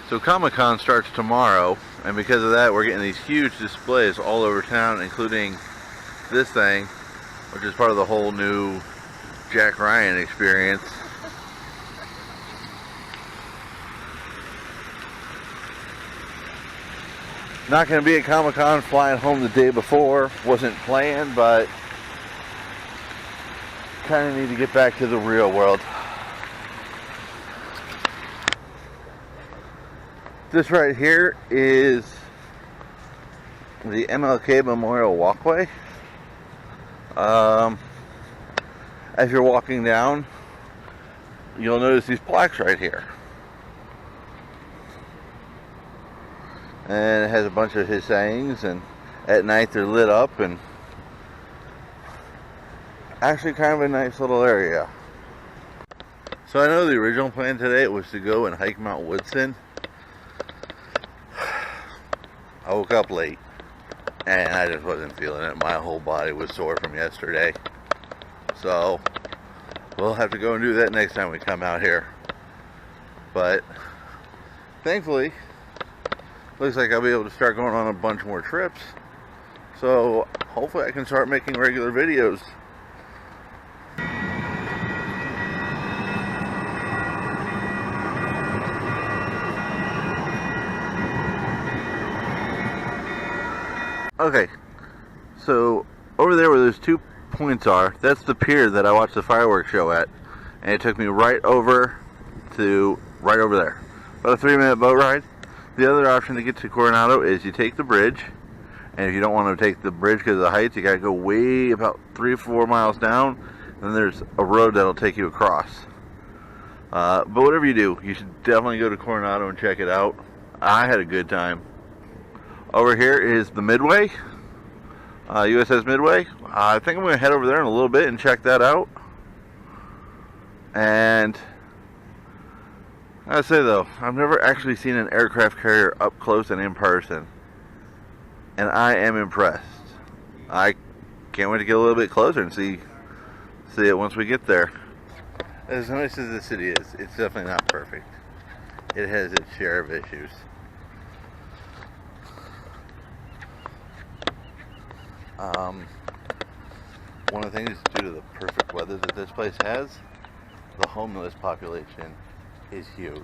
So Comic-Con starts tomorrow, and because of that, we're getting these huge displays all over town, including this thing, which is part of the whole new Jack Ryan experience. Not going to be at Comic-Con, flying home the day before. Wasn't planned, but kind of need to get back to the real world. This right here is the MLK Memorial Walkway. As you're walking down, you'll notice these plaques right here. And it has a bunch of his sayings, and at night they're lit up, and actually kind of a nice little area. So I know the original plan today was to go and hike Mount Woodson. I woke up late and I just wasn't feeling it. My whole body was sore from yesterday. So we'll have to go and do that next time we come out here. But thankfully, looks like I'll be able to start going on a bunch more trips. So hopefully I can start making regular videos. Okay, so over there where those 2 points are, that's the pier that I watched the fireworks show at, and it took me right over there. About a 3-minute boat ride. The other option to get to Coronado is you take the bridge, and if you don't want to take the bridge because of the heights, you gotta go way about 3 or 4 miles down, and then there's a road that'll take you across. But whatever you do, you should definitely go to Coronado and check it out. I had a good time. Over here is the Midway, USS Midway. I think I'm going to head over there in a little bit and check that out. And I say though, I've never actually seen an aircraft carrier up close and in person, and I am impressed. I can't wait to get a little bit closer and see it once we get there. As nice as the city is, it's definitely not perfect. It has its share of issues. One of the things due to the perfect weather that this place has, the homeless population is huge.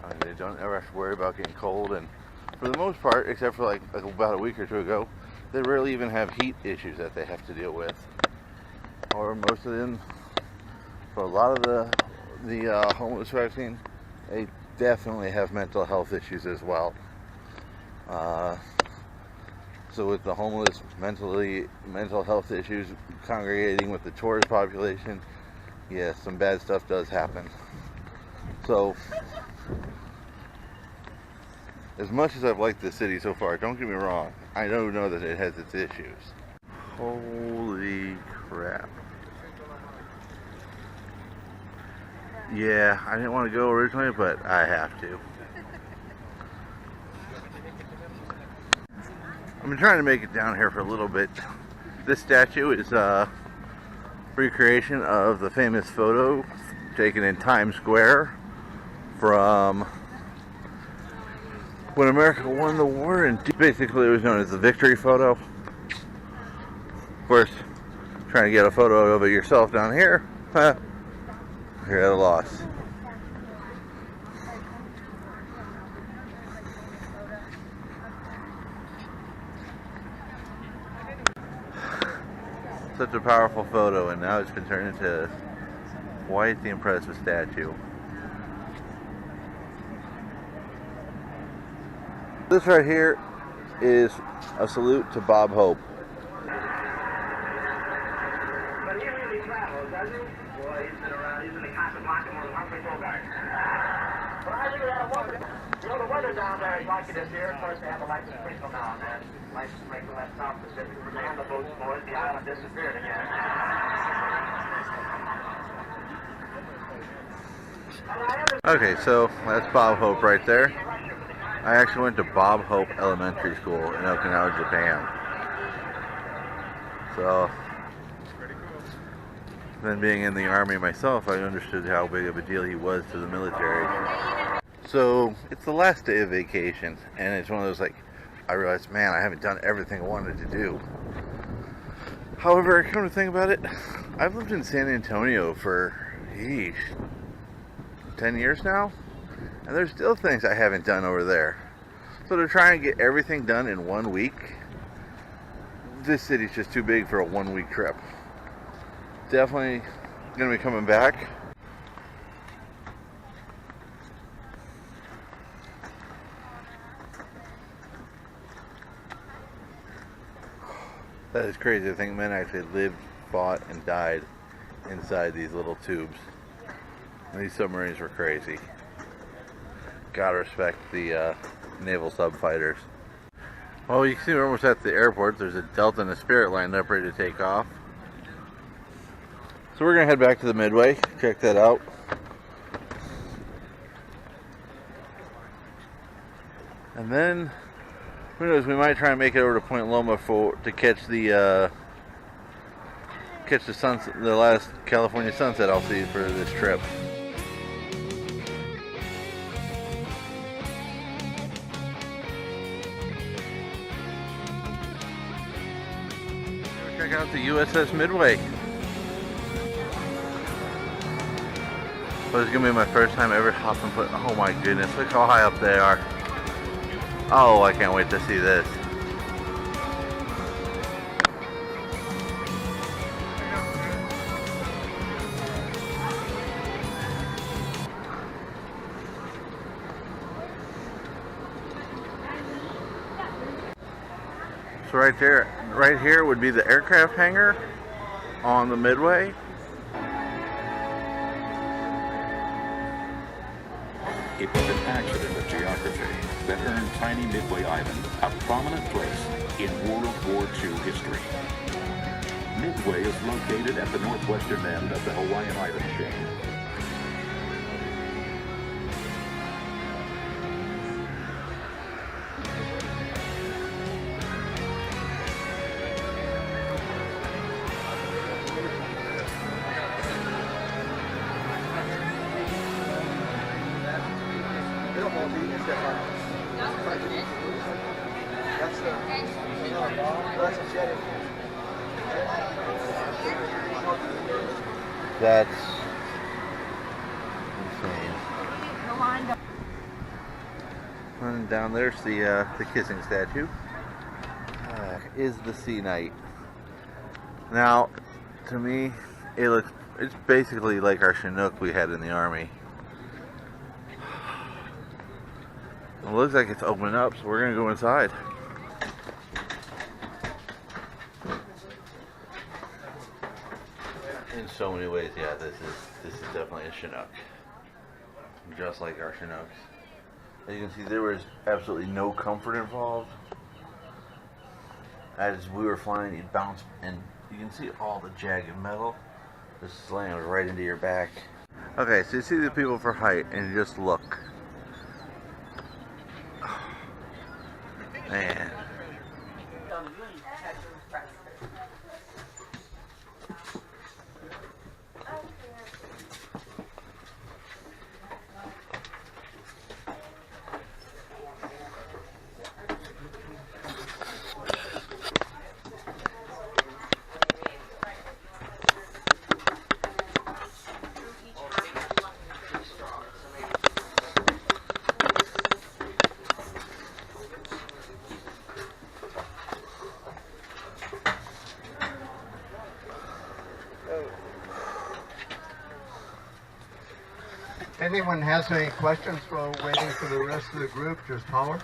I mean, they don't ever have to worry about getting cold, and for the most part, except for like about a week or two ago, they rarely even have heat issues that they have to deal with. Or most of them, for a lot of the homeless vaccine, they definitely have mental health issues as well. So with the homeless, mental health issues congregating with the tourist population, yes, some bad stuff does happen. So, as much as I've liked this city so far, don't get me wrong, I do know that it has its issues. Holy crap. Yeah, I didn't want to go originally, but I have to. I've been trying to make it down here for a little bit. This statue is a recreation of the famous photo taken in Times Square from when America won the war, and basically it was known as the victory photo. Of course, trying to get a photo of it yourself down here, you're at a loss. Such a powerful photo, and now it's been turned into quite the impressive statue. This right here is a salute to Bob Hope. But he really travels, doesn't he? Boy, he's been around. He's in the constant pocket more than Humphrey Bogart. Well, I really had a wonder. You know, the weather down there is like it is here. Of course, they have a light sprinkle now and then. License plate for that South Pacific. We're on the boats, boys. The island disappeared again. Okay, so that's Bob Hope right there. I actually went to Bob Hope Elementary School in Okinawa, Japan. So, then being in the Army myself, I understood how big of a deal he was to the military. So, it's the last day of vacation, and it's one of those, like, I realized, man, I haven't done everything I wanted to do. However, come to think about it, I've lived in San Antonio for, 10 years now, and there's still things I haven't done over there. So to try and get everything done in 1 week, this city's just too big for a 1 week trip. Definitely gonna be coming back. That is crazy. I think men actually lived, fought, and died inside these little tubes. And these submarines were crazy. Gotta respect the naval subfighters. Well, you can see we're almost at the airport. There's a Delta and a Spirit lined up ready to take off. So we're gonna head back to the Midway, check that out. And then, who knows, we might try and make it over to Point Loma to catch the sunset, the last California sunset I'll see for this trip. Check out the USS Midway. Well, it's gonna be my first time ever hopping foot. Oh my goodness, look how high up they are. Oh, I can't wait to see this. So right here would be the aircraft hangar on the Midway. It was an accident of geography that earned tiny Midway Island a prominent place in World War II history. Midway is located at the northwestern end of the Hawaiian island chain. That's insane. And down there's the kissing statue. Is the Sea Knight. Now, to me, it's basically like our Chinook we had in the Army. It looks like it's opening up, so we're gonna go inside. In so many ways, yeah, this is definitely a Chinook. Just like our Chinooks. As you can see, there was absolutely no comfort involved. As we were flying, it bounced, and you can see all the jagged metal just slammed right into your back. Okay, so you see the people for height, and you just look. Man. Anyone has any questions while waiting for the rest of the group, just holler.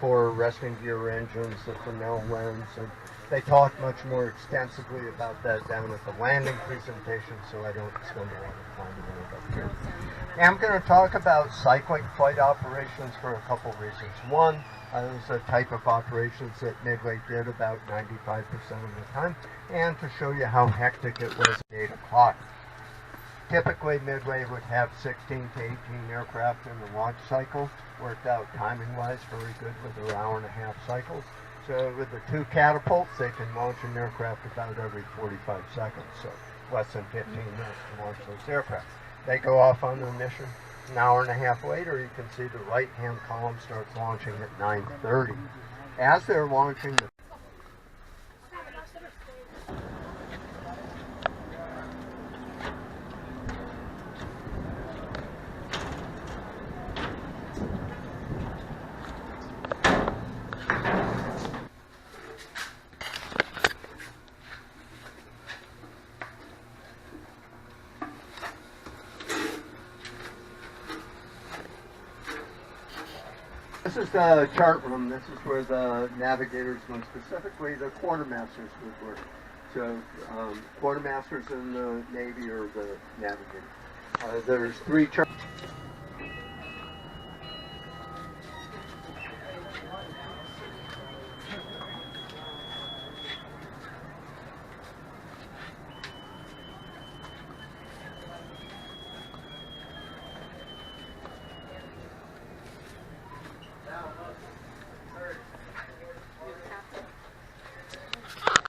for resting gear engines, the Fresnel lens, and they talk much more extensively about that down at the landing presentation, so I don't spend a lot of time on it up here. I'm going to talk about cyclic flight operations for a couple reasons. One, it was a type of operations that Midway did about 95% of the time, and to show you how hectic it was at 8 o'clock. Typically, Midway would have 16 to 18 aircraft in the launch cycle, worked out timing-wise very good with their hour-and-a-half cycles. So with the 2 catapults, they can launch an aircraft about every 45 seconds, so less than 15 minutes to launch those aircraft. They go off on their mission. An hour-and-a-half later, you can see the right-hand column starts launching at 9:30. As they're launching, the This is the chart room. This is where the navigators, and specifically the quartermasters, would work. So quartermasters in the Navy are the navigators. There's 3 charts.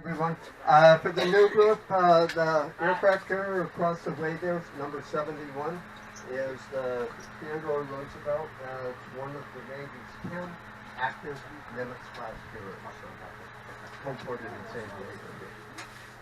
Everyone. For the new group, the aircraft carrier across the way there, number 71, is the Theodore Roosevelt. It's one of the Navy's 10 active Nimitz-class carriers. Homeported in San Diego.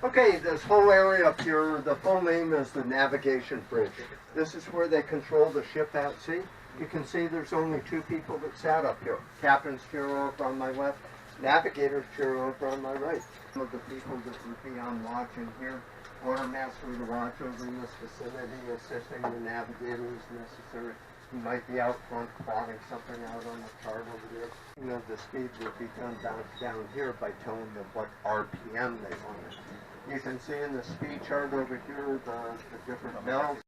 Okay, this whole area up here, the full name is the Navigation Bridge. This is where they control the ship at sea. You can see there's only 2 people that sat up here. Captain's chair over on my left, navigator's chair over on my right. Some of the people that would be on watch in here, quartermaster to watch over in this vicinity, assisting the navigator as necessary. He might be out front plotting something out on the chart over there. You know, the speed would be done down here by telling them what RPM they wanted. You can see in the speed chart over here the different bells.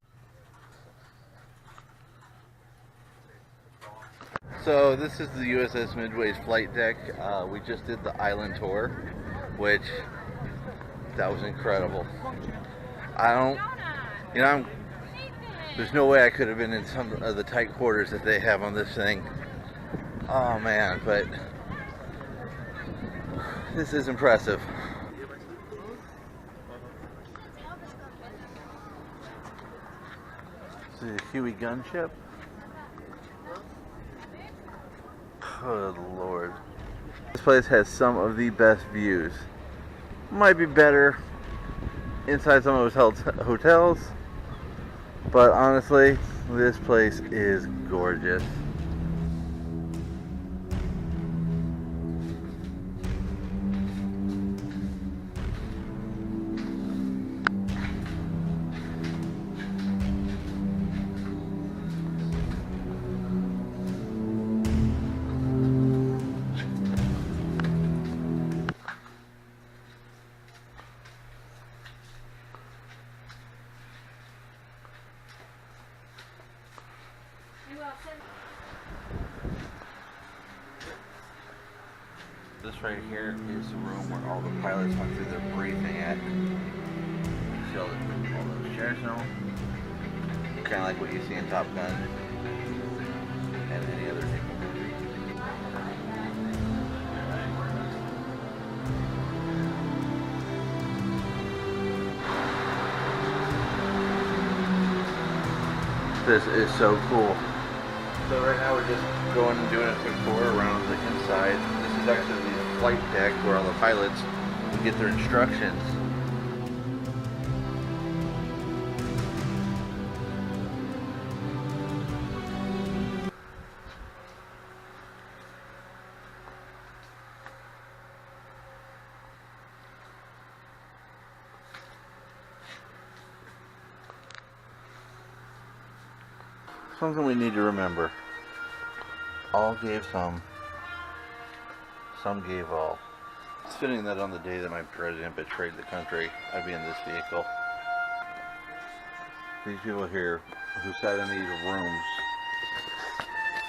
So this is the USS Midway's flight deck. We just did the island tour, which that was incredible. There's no way I could have been in some of the tight quarters that they have on this thing. Oh man, but this is impressive. This is a Huey gunship. Oh Lord. This place has some of the best views. Might be better inside some of those hotels, but honestly, this place is gorgeous. This right here is the room where all the pilots went through their briefing at. See all those chairs now? Kind of like what you see in Top Gun and any other thing. This is so cool. So right now we're just going and doing a quick tour around the inside. This is actually the flight deck where all the pilots will get their instructions. Something we need to remember. All gave some, some gave all. It's fitting that on the day that my president betrayed the country, I'd be in this vehicle. These people here who sat in these rooms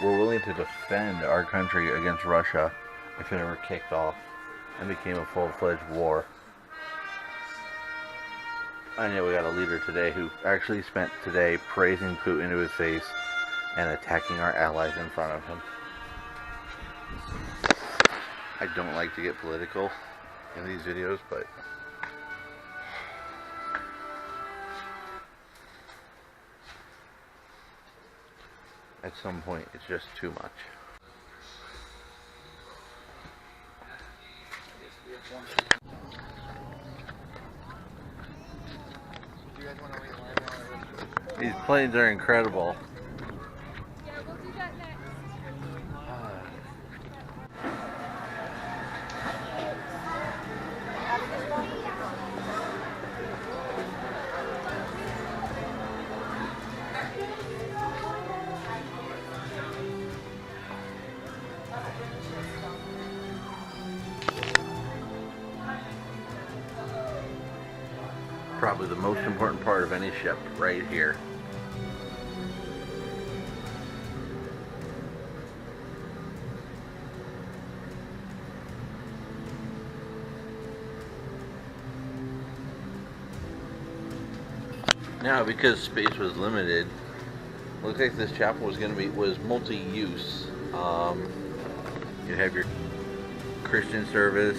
were willing to defend our country against Russia if it ever kicked off and became a full-fledged war. And yet we got a leader today who actually spent today praising Putin to his face and attacking our allies in front of him. I don't like to get political in these videos, but at some point it's just too much. These planes are incredible. Yeah, we'll do that next. Probably the most important part of any ship, right here. Now, because space was limited, looks like this chapel was multi-use. You have your Christian service,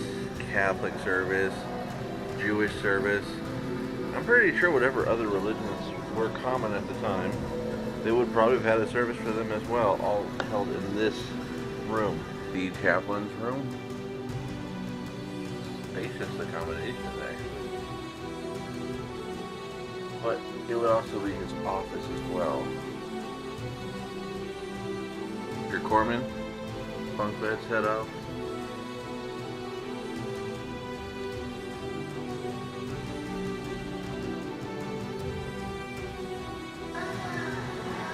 Catholic service, Jewish service. I'm pretty sure whatever other religions were common at the time, they would probably have had a service for them as well, all held in this room, the chaplain's room. Spacious accommodation there. But it would also be his office as well. Your corpsman, bunk bed set up.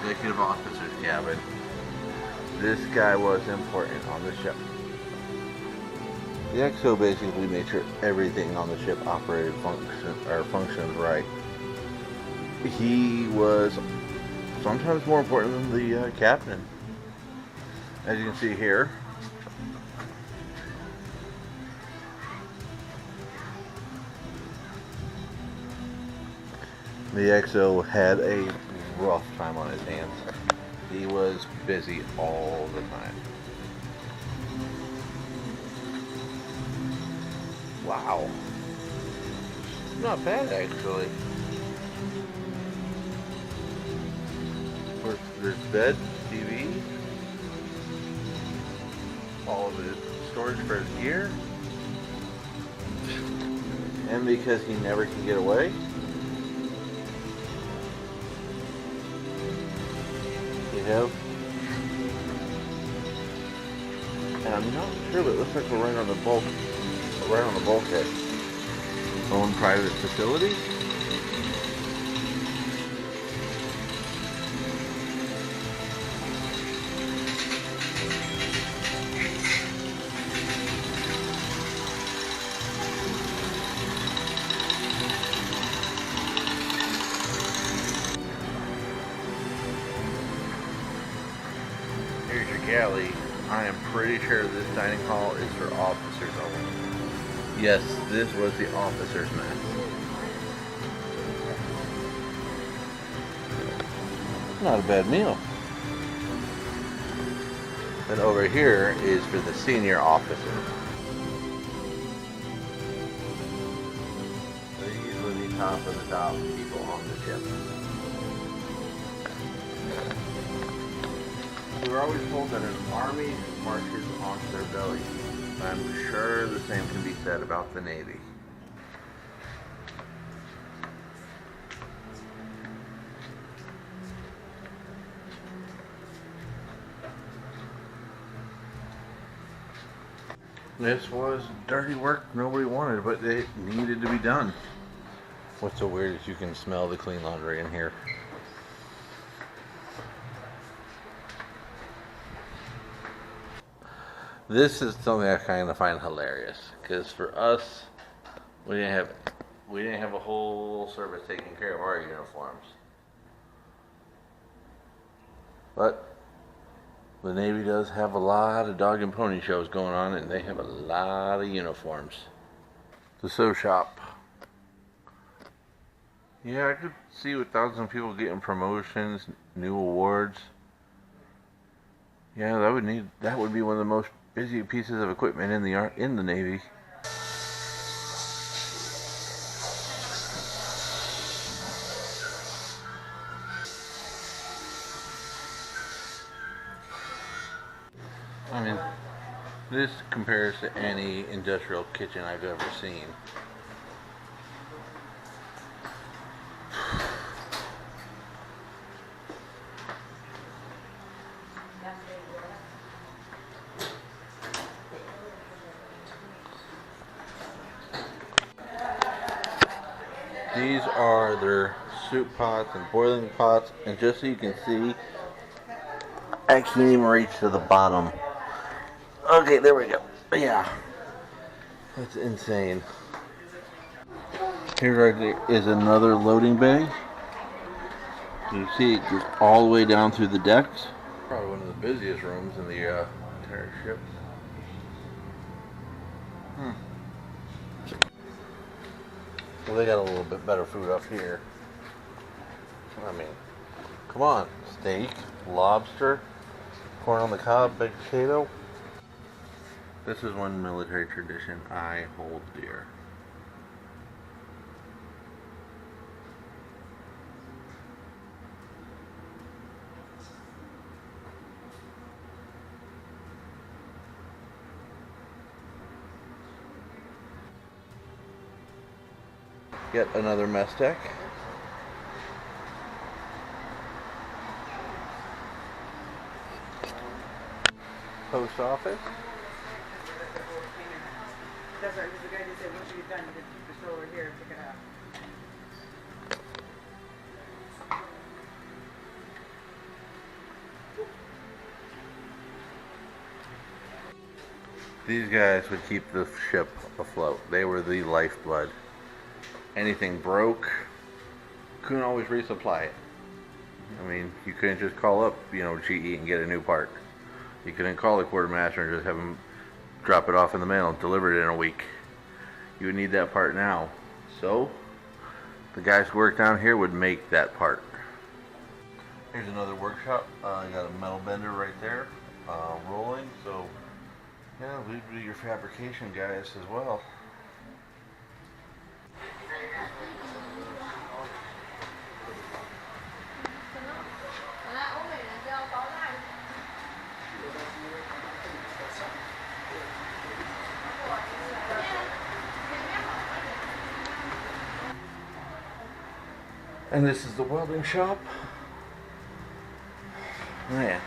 Executive officer's cabin. This guy was important on the ship. The XO basically made sure everything on the ship functioned right. He was sometimes more important than the captain. As you can see here, the XO had a rough time on his hands. He was busy all the time. Wow. Not bad, actually. Of course, there's bed, TV, all of his storage for his gear. And because he never can get away, have, and I'm not sure, but it looks like we're right on the bulkhead. Own private facility. Here's your galley. I am pretty sure this dining hall is for officers only. Yes, this was the officers' mess. Not a bad meal. Then over here is for the senior officers. These were the top of the top people on the ship. We were always told that an army marches on their belly. I'm sure the same can be said about the Navy. This was dirty work nobody wanted, but it needed to be done. What's so weird is you can smell the clean laundry in here. This is something I kind of find hilarious because for us, we didn't have a whole service taking care of our uniforms. But the Navy does have a lot of dog and pony shows going on, and they have a lot of uniforms. The sew shop. Yeah, I could see with thousands of people getting promotions, new awards. Yeah, that would be one of the most busy pieces of equipment in the Navy. I mean, this compares to any industrial kitchen I've ever seen. These are their soup pots and boiling pots, and just so you can see, I can't even reach to the bottom. Okay, there we go. Yeah, that's insane. Here right there is another loading bay. You see it goes all the way down through the decks. Probably one of the busiest rooms in the entire ship. Well, they got a little bit better food up here. I mean, come on. Steak, lobster, corn on the cob, baked potato. This is one military tradition I hold dear. Yet another mess deck. Post office. That's right, because the guy just said once you're done, you can keep the stroller here and pick it up. These guys would keep the ship afloat. They were the lifeblood. Anything broke, couldn't always resupply it. I mean, you couldn't just call up, GE and get a new part. You couldn't call the quartermaster and just have them drop it off in the mail and deliver it in a week. You would need that part now. So, the guys who work down here would make that part. Here's another workshop. You got a metal bender right there, rolling. So, yeah, we do your fabrication guys as well. And this is the welding shop. Man.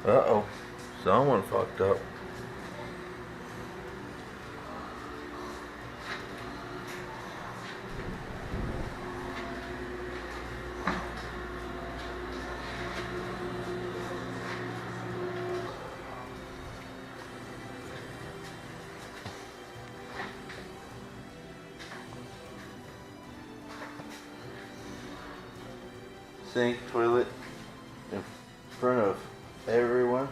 Uh-oh. Someone fucked up. Sink, toilet in front of everyone.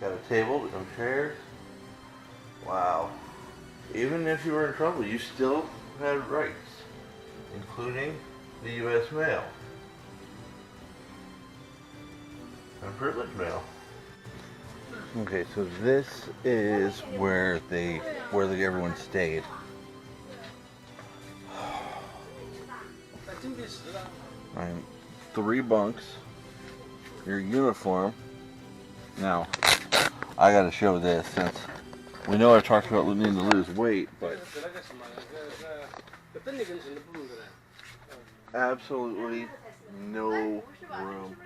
Got a table, some chairs. Wow. Even if you were in trouble, you still had rights, including the U.S. mail and privilege mail. Okay, so this is where everyone stayed. I'm 3 bunks, your uniform. Now, I gotta show this since we know I've talked about needing to lose weight, but absolutely no room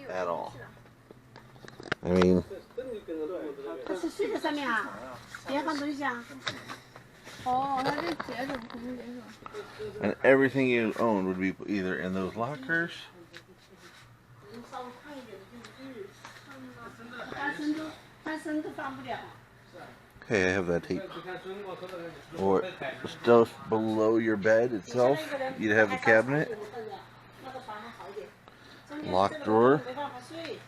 at all. I mean, 它是睡在上面啊，别放东西啊。哦，它这结实，不是结实。 and everything you owned would be either in those lockers. 稍微宽一点的就是翻身都翻不了。 Okay, I have that tape. Or stuff below your bed itself. You'd have a cabinet, 那个房子好一点。 locked drawer. 没办法睡。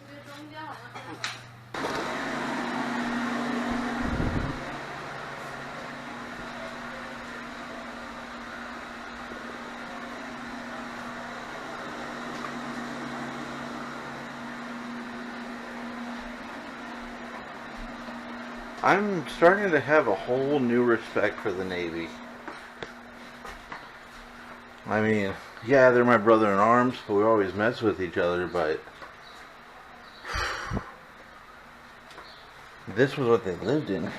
I'm starting to have a whole new respect for the Navy. I mean, yeah, they're my brother in arms, but we always mess with each other, but this was what they lived in.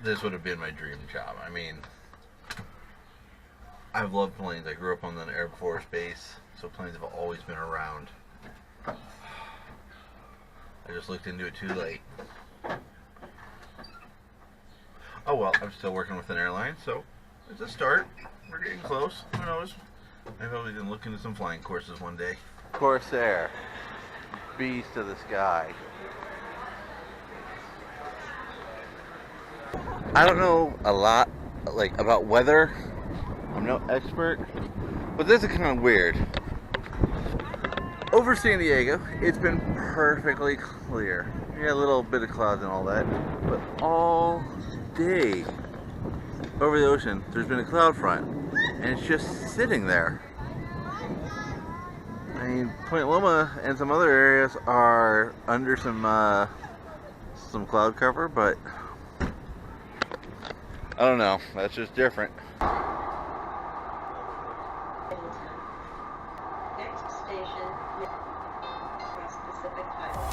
This would have been my dream job. I mean, I've loved planes. I grew up on an Air Force base, so planes have always been around. I just looked into it too late. Oh well, I'm still working with an airline, so it's a start. We're getting close. Who knows? Maybe we can look into some flying courses one day. Corsair, beast of the sky. I don't know a lot about weather. I'm no expert, but this is kind of weird. Over San Diego, it's been perfectly clear. Yeah, a little bit of clouds and all that, but all day over the ocean, there's been a cloud front, and it's just sitting there. I mean, Point Loma and some other areas are under some cloud cover, but I don't know. That's just different. Next station, West Pacific Highway.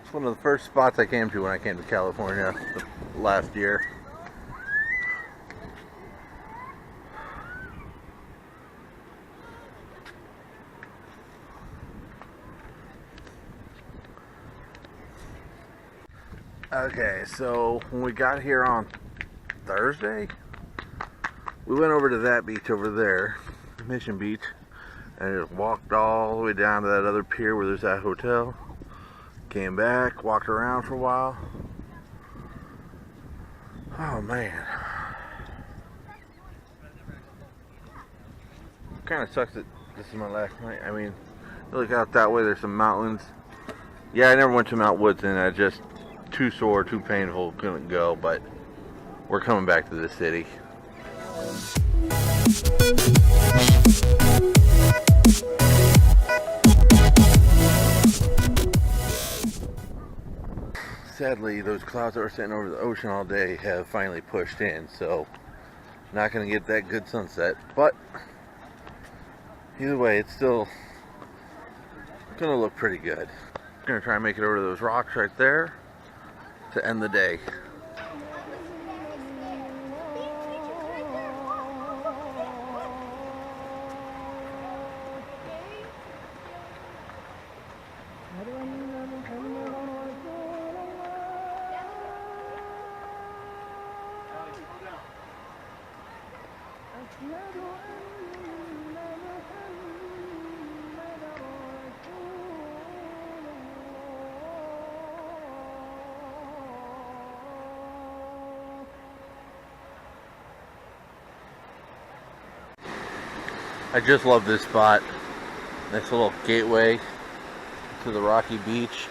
It's one of the first spots I came to when I came to California last year. Okay, so when we got here on Thursday, we went over to that beach over there, Mission Beach, and just walked all the way down to that other pier where there's that hotel. Came back, walked around for a while. Oh man. Kind of sucks that this is my last night. I mean, look out that way, there's some mountains. Yeah, I never went to Mount Woodson. I just too sore, too painful, couldn't go, but we're coming back to the city. sadly, those clouds that were sitting over the ocean all day have finally pushed in, so not going to get that good sunset. But either way, it's still going to look pretty good. Going to try and make it over to those rocks right there to end the day. I just love this spot. Nice little gateway to the rocky beach.